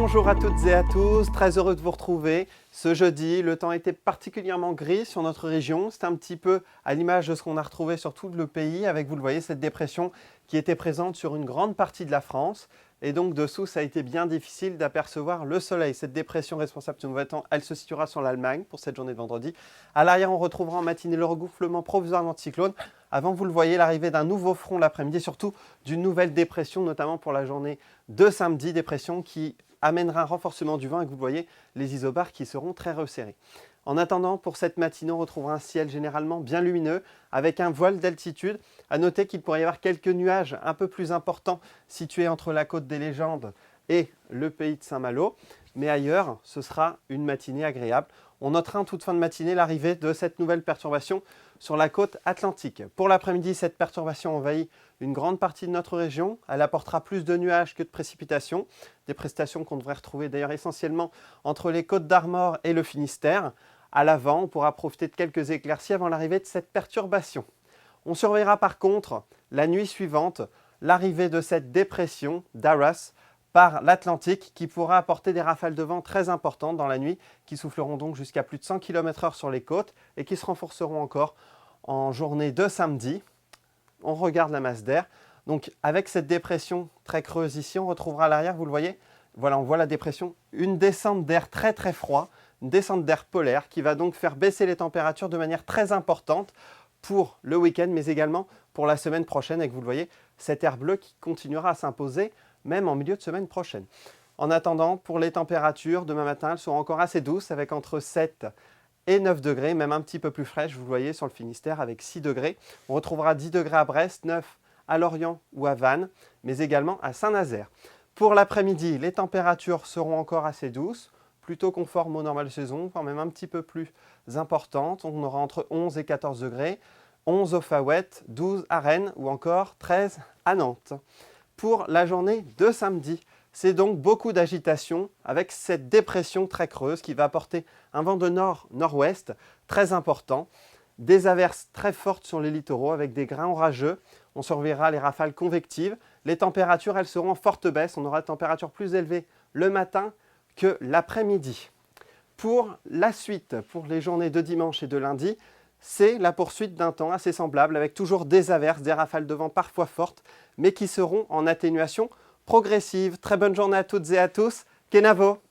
Bonjour à toutes et à tous, très heureux de vous retrouver. Ce jeudi, le temps était particulièrement gris sur notre région. C'est un petit peu à l'image de ce qu'on a retrouvé sur tout le pays, avec, vous le voyez, cette dépression qui était présente sur une grande partie de la France. Et donc dessous, ça a été bien difficile d'apercevoir le soleil. Cette dépression responsable de ce mauvais temps, elle se situera sur l'Allemagne pour cette journée de vendredi. À l'arrière, on retrouvera en matinée le regouflement provisoire d'anticyclone. Avant, vous le voyez, l'arrivée d'un nouveau front l'après-midi, surtout d'une nouvelle dépression, notamment pour la journée de samedi. Dépression qui amènera un renforcement du vent et que vous voyez les isobars qui seront très resserrés. En attendant, pour cette matinée, on retrouvera un ciel généralement bien lumineux avec un voile d'altitude. À noter qu'il pourrait y avoir quelques nuages un peu plus importants situés entre la côte des Légendes et le pays de Saint-Malo. Mais ailleurs, ce sera une matinée agréable. On notera en toute fin de matinée l'arrivée de cette nouvelle perturbation sur la côte atlantique. Pour l'après-midi, cette perturbation envahit une grande partie de notre région. Elle apportera plus de nuages que de précipitations. Des précipitations qu'on devrait retrouver d'ailleurs essentiellement entre les côtes d'Armor et le Finistère. À l'avant, on pourra profiter de quelques éclaircies avant l'arrivée de cette perturbation. On surveillera par contre la nuit suivante l'arrivée de cette dépression d'Aras par l'Atlantique qui pourra apporter des rafales de vent très importantes dans la nuit qui souffleront donc jusqu'à plus de 100 km/h sur les côtes et qui se renforceront encore en journée de samedi. On regarde la masse d'air. Donc avec cette dépression très creuse ici, on retrouvera à l'arrière, vous le voyez, voilà, on voit la dépression, une descente d'air très très froid, une descente d'air polaire qui va donc faire baisser les températures de manière très importante pour le week-end, mais également pour la semaine prochaine. Et que vous le voyez, cet air bleu qui continuera à s'imposer même en milieu de semaine prochaine. En attendant, pour les températures, demain matin, elles seront encore assez douces avec entre 7 et 9 degrés, même un petit peu plus fraîches, vous le voyez sur le Finistère avec 6 degrés. On retrouvera 10 degrés à Brest, 9 à Lorient ou à Vannes, mais également à Saint-Nazaire. Pour l'après-midi, les températures seront encore assez douces, plutôt conformes aux normales saisons, voire même un petit peu plus importantes. On aura entre 11 et 14 degrés, 11 au Faouët, 12 à Rennes ou encore 13 à Nantes. Pour la journée de samedi, c'est donc beaucoup d'agitation avec cette dépression très creuse qui va apporter un vent de nord-nord-ouest très important, des averses très fortes sur les littoraux avec des grains orageux. On surveillera les rafales convectives. Les températures, elles seront en forte baisse. On aura des températures plus élevées le matin que l'après-midi. Pour la suite, pour les journées de dimanche et de lundi, c'est la poursuite d'un temps assez semblable avec toujours des averses, des rafales de vent parfois fortes, mais qui seront en atténuation progressive. Très bonne journée à toutes et à tous. Kenavo!